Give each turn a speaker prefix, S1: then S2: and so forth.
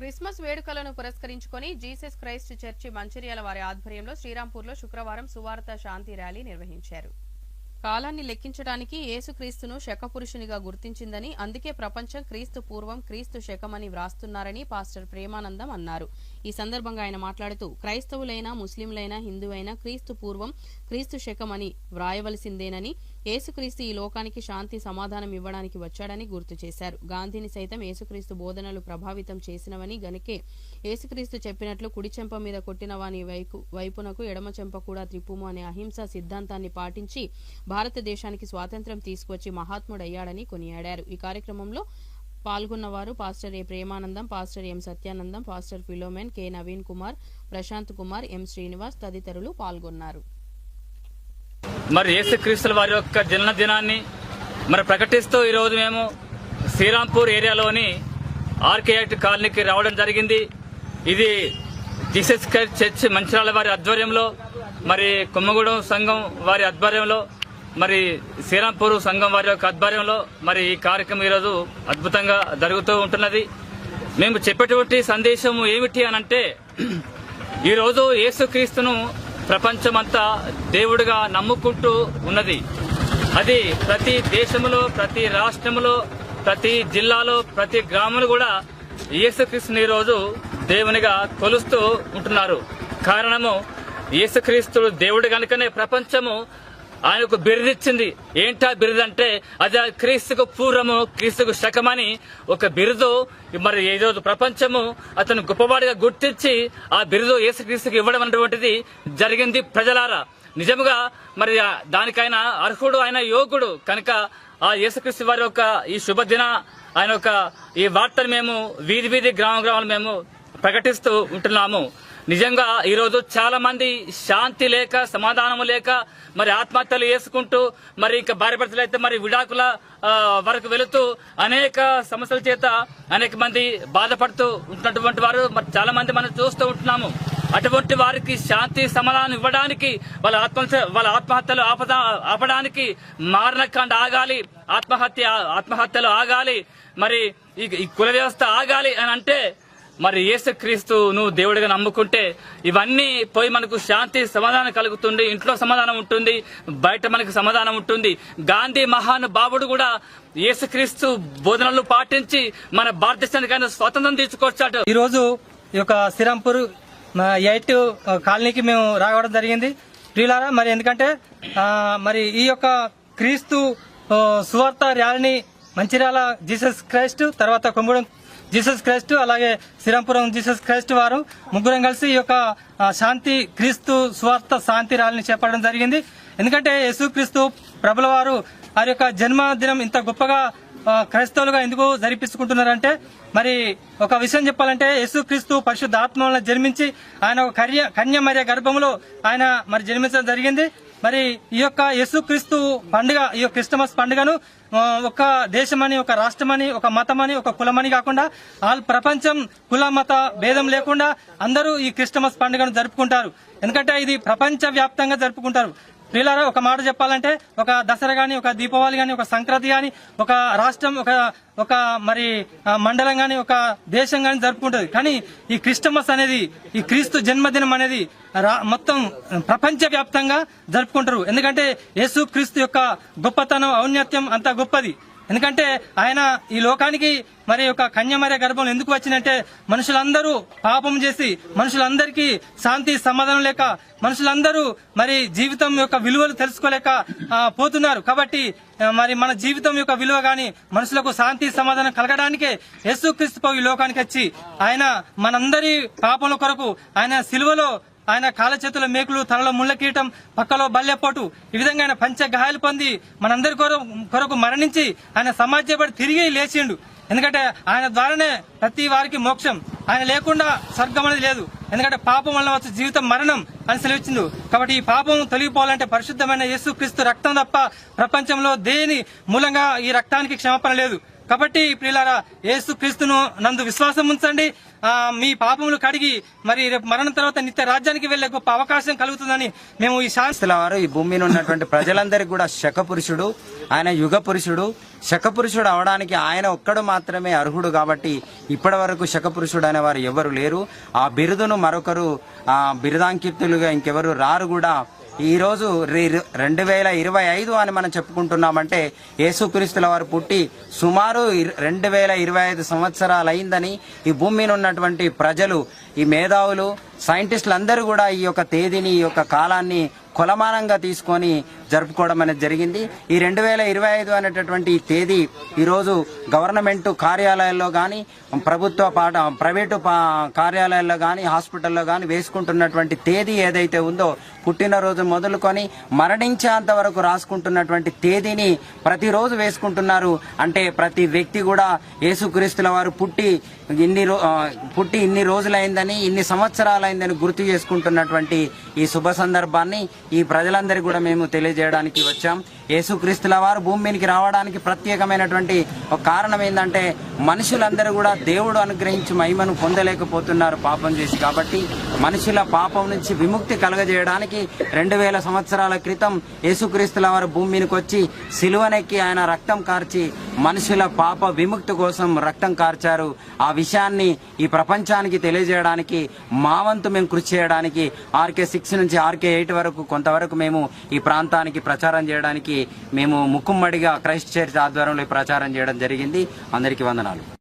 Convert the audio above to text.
S1: Christmas వేడుకలను పురస్కరించుకొని Jesus Christ church Mancherial వారి ఆధ్వర్యంలో శ్రీరాంపూర్లో శుక్రవారం సువార్త శాంతి ర్యాలీ నిర్వహించారు. కాలాన్ని లెక్కించడానికి యేసుక్రీస్తును శకపురుషునిగా గుర్తించిందని, అందుకే ప్రపంచం క్రీస్తు పూర్వం క్రీస్తు శకమని వ్రాస్తున్నారని పాస్టర్ ప్రేమానందం అన్నారు. ఈ సందర్భంగా ఆయన మాట్లాడుతూ క్రైస్తవులైనా, ముస్లింలైనా, హిందువైనా క్రీస్తు పూర్వం క్రీస్తు శకమని వ్రాయవలసిందేనని, యేసుక్రీస్తు ఈ లోకానికి శాంతి సమాధానం ఇవ్వడానికి వచ్చాడని గుర్తు చేశారు. గాంధీని సైతం యేసుక్రీస్తు బోధనలు ప్రభావితం చేసినవని, గనుకే యేసుక్రీస్తు చెప్పినట్లు కుడి చెంప మీద కొట్టిన వాని వైపునకు ఎడమ చెంప కూడా త్రిప్పుము అనే అహింసా సిద్ధాంతాన్ని పాటించి భారతదేశానికి స్వాతంత్ర్యం తీసుకొచ్చి మహాత్ముడయ్యాడని కొనియాడారు. ఈ కార్యక్రమంలో పాల్గొన్నవారు pastor A Premanandam, pastor M Satyanandam, pastor Philomen, K Naveen Kumar, Prashant Kumar, M Srinivas తదితరులు పాల్గొన్నారు.
S2: మరి యేసుక్రీస్తుల వారి యొక్క జన్మదినాన్ని ప్రకటిస్తూ ఈరోజు మేము శ్రీరాంపూర్ ఏరియాలోని ఆర్కేఐటి కాలనీకి రావడం జరిగింది. ఇది జీసస్ క్రైస్ట్ చర్చ్ మంచిర్యాల వారి ఆధ్వర్యంలో, మరి కొమ్మగూడెం సంఘం వారి ఆధ్వర్యంలో, మరి శ్రీరాంపూర్ సంఘం వారి యొక్క ఆధ్వర్యంలో మరి ఈ కార్యక్రమం ఈరోజు అద్భుతంగా జరుగుతూ ఉంటున్నది. మేము చెప్పేటువంటి సందేశం ఏమిటి అనంటే, ఈరోజు యేసుక్రీస్తును ప్రపంచమంతా దేవుడిగా నమ్ముకుంటూ ఉన్నది. అది ప్రతి దేశంలో, ప్రతి రాష్ట్రంలో, ప్రతి జిల్లాలో, ప్రతి గ్రామంలో కూడా యేసుక్రీస్తుని ఈరోజు దేవునిగా కొలుస్తూ ఉంటున్నారు. కారణము యేసుక్రీస్తుడు దేవుడు కనుకనే ప్రపంచము ఆయనకు బిరుదిచ్చింది. ఏంటా బిరుదు అంటే, అది క్రీస్తుకు పూర్వము క్రీస్తుకు శకమని ఒక బిరుదు మరి ఈరోజు ప్రపంచము అతను గొప్పవాడిగా గుర్తించి ఆ బిరుదు యేసుక్రీస్తుకు ఇవ్వడం అనేటువంటిది జరిగింది. ప్రజలారా, నిజంగా మరి దానికైనా అర్హుడు, ఆయన యోగుడు కనుక ఆ యేసుక్రీస్తు వారి యొక్క ఈ శుభదిన ఆయన యొక్క ఈ వార్తను మేము వీధి వీధి గ్రామాలు మేము ప్రకటిస్తూ ఉంటున్నాము. నిజంగా ఈరోజు చాలా మంది శాంతి లేక, సమాధానం లేక మరి ఆత్మహత్యలు చేసుకుంటూ, మరి ఇంకా భార్య భర్తలు అయితే మరి విడాకుల వరకు వెళుతూ అనేక సమస్యల చేత అనేక మంది బాధపడుతూ ఉంటున్నటువంటి వారు మరి చాలా మంది మనం చూస్తూ ఉంటున్నాము. అటువంటి వారికి శాంతి సమాధానం ఇవ్వడానికి, వాళ్ళ ఆత్మహత్యలు ఆపడానికి మారణకాండ ఆగాలి, ఆత్మహత్యలు ఆగాలి, మరి ఈ కుల వ్యవస్థ ఆగాలి అని అంటే మరి యేసుక్రీస్తు నువ్వు దేవుడిగా నమ్ముకుంటే ఇవన్నీ పోయి మనకు శాంతి సమాధానం కలుగుతుంది. ఇంట్లో సమాధానం ఉంటుంది, బయట మనకు సమాధానం ఉంటుంది. గాంధీ మహానుభావుడు కూడా యేసుక్రీస్తు బోధనలు పాటించి మన భారతదేశానికి స్వాతంత్రం తీసుకొచ్చాడు.
S3: ఈ రోజు ఈ యొక్క శ్రీరాంపూర్ 8 కాలనీకి మేము రావడం జరిగింది. ప్రియులారా, మరి ఎందుకంటే మరి ఈ యొక్క క్రీస్తు సువార్త ర్యాలీని మంచిర్యాల జీసస్ క్రైస్ట్, తర్వాత కొమ్మగూడెం జీసస్ క్రైస్ట్, అలాగే శ్రీరాంపురం జీసస్ క్రైస్ట్ వారు ముగ్గురం కలిసి ఈ యొక్క శాంతి క్రీస్తు సువార్త శాంతి ర్యాలీని చేపట్టడం జరిగింది. ఎందుకంటే యేసుక్రీస్తు ప్రభుల వారు వారి యొక్క జన్మదినం ఇంత గొప్పగా క్రైస్తవులుగా ఎందుకు జరిపించుకుంటున్నారంటే, మరి ఒక విషయం చెప్పాలంటే యేసుక్రీస్తు పరిశుద్ధ ఆత్మ వలన జన్మించి ఆయన ఒక కన్య మరియ గర్భంలో ఆయన మరి జన్మించడం జరిగింది. మరి ఈ యొక్క యేసుక్రీస్తు పండుగ, ఈ యొక్క క్రిస్టమస్ పండుగను ఒక దేశమని, ఒక రాష్ట్రమని, ఒక మతమని, ఒక కులమని కాకుండా ప్రపంచం కుల మత భేదం లేకుండా అందరూ ఈ క్రిస్టమస్ పండుగను జరుపుకుంటారు. ఎందుకంటే ఇది ప్రపంచ వ్యాప్తంగా జరుపుకుంటారు. ప్రియులారా, ఒక మాట చెప్పాలంటే ఒక దసరా గాని, ఒక దీపావళి గాని, ఒక సంక్రాంతి గాని, ఒక రాష్ట్రం, ఒక మరి మండలం గాని, ఒక దేశం గాని జరుపుకుంటది. కానీ ఈ క్రిస్టమస్ అనేది, ఈ క్రీస్తు జన్మదినం అనేది మొత్తం ప్రపంచ వ్యాప్తంగా జరుపుకుంటారు. ఎందుకంటే యేసు క్రీస్తు యొక్క గొప్పతనం, ఔన్నత్యం అంత గొప్పది. ఎందుకంటే ఆయన ఈ లోకానికి మరి ఒక కన్యమర్య గర్భంలో ఎందుకు వచ్చిందంటే, మనుషులందరూ పాపం చేసి, మనుషులందరికీ శాంతి సమాధానం లేక, మనుషులందరూ మరి జీవితం యొక్క విలువలు తెలుసుకోలేక పోతున్నారు. కాబట్టి మరి మన జీవితం యొక్క విలువ గాని, మనుషులకు శాంతి సమాధానం కలగడానికే యేసుక్రీస్తు ఈ లోకానికి వచ్చి ఆయన మనందరి పాపముల కొరకు ఆయన సిలువలో ఆయన కాళ్ళ చేతుల మేకులు, తలలో ముళ్ళ కీటం, పక్కలో బల్లెపోటు, ఈ విధంగా ఆయన పంచగాయాలు పొంది మనందరి కొరకు మరణించి ఆయన సమాజపడి తిరిగి లేచిండు. ఎందుకంటే ఆయన ద్వారానే ప్రతి వారికి మోక్షం. ఆయన లేకుండా స్వర్గం అనేది లేదు. ఎందుకంటే పాపం వల్ల వచ్చే జీవితం మరణం అని సెలవిచ్చిండు. కాబట్టి ఈ పాపం తొలగిపోవాలంటే పరిశుద్ధమైన యేసుక్రీస్తు రక్తం తప్ప ప్రపంచంలో దేని మూలంగా ఈ రక్తానికి క్షమాపణ లేదు. కాబట్టి ప్రియులారా యేసు క్రీస్తును నందు విశ్వాసం ఉంచండి. మీ పాపములు కడిగి మరి రేపు మరణం తర్వాత నిత్య రాజ్యానికి వెళ్లే గొప్ప అవకాశం కలుగుతుందని మేము ఈ
S4: క్రీస్తుల వారు ఈ భూమి మీద ఉన్నటువంటి ప్రజలందరికీ కూడా శకపురుషుడు, ఆయన యుగ పురుషుడు. శకపురుషుడు అవడానికి ఆయన ఒక్కడు మాత్రమే అర్హుడు. కాబట్టి ఇప్పటి వరకు శకపురుషుడు అనే వారు ఎవరు లేరు. ఆ బిరుదును మరొకరు బిరుదాంకితులుగా ఇంకెవరు రారు కూడా. ఈ రోజు 2025 అని మనం చెప్పుకుంటున్నామంటే యేసుక్రీస్తుల వారు పుట్టి సుమారు 2025 సంవత్సరాలు అయిందని ఈ భూమి మీద ఉన్నటువంటి ప్రజలు, ఈ మేధావులు, సైంటిస్టులు అందరూ కూడా ఈ యొక్క తేదీని, ఈ యొక్క కాలాన్ని కొలమానంగా తీసుకొని జరుపుకోవడం అనేది జరిగింది. ఈ 2025 అనేటటువంటి ఈ తేదీ ఈరోజు గవర్నమెంట్ కార్యాలయాల్లో కానీ, ప్రైవేటు కార్యాలయాల్లో కానీ, హాస్పిటల్లో కానీ వేసుకుంటున్నటువంటి తేదీ ఏదైతే ఉందో, పుట్టినరోజు మొదలుకొని మరణించేంత వరకు రాసుకుంటున్నటువంటి తేదీని ప్రతిరోజు వేసుకుంటున్నారు. అంటే ప్రతి వ్యక్తి కూడా యేసుక్రీస్తుల వారు పుట్టి ఇన్ని రోజులైందని, ఇన్ని సంవత్సరాలైందని గుర్తు చేసుకుంటున్నటువంటి ఈ శుభ సందర్భాన్ని ఈ ప్రజలందరికీ కూడా మేము తెలియజేయడానికి వచ్చాం. యేసుక్రీస్తుల వారు భూమి మీదకి రావడానికి ప్రత్యేకమైనటువంటి ఒక కారణం ఏంటంటే మనుషులందరూ కూడా దేవుడు అనుగ్రహించి మహిమను పొందలేకపోతున్నారు పాపం చేసి. కాబట్టి మనుషుల పాపం నుంచి విముక్తి కలగజేయడానికి 2000 సంవత్సరాల క్రితం యేసుక్రీస్తుల వారు భూమి మీదకి వచ్చి సిలువనెక్కి ఆయన రక్తం కార్చి మనుషుల పాప విముక్తి కోసం రక్తం కార్చారు. ఆ విషయాన్ని ఈ ప్రపంచానికి తెలియజేయడానికి మా వంతు మేము కృషి చేయడానికి RK6 నుంచి RK8 వరకు కొంతవరకు మేము ఈ ప్రాంతానికి ప్రచారం చేయడానికి మేము ముక్కుమ్మడిగా క్రైస్ట్ చర్చ్ ఆధ్వర్యంలో ప్రచారం చేయడం జరిగింది. అందరికీ వందనాలు.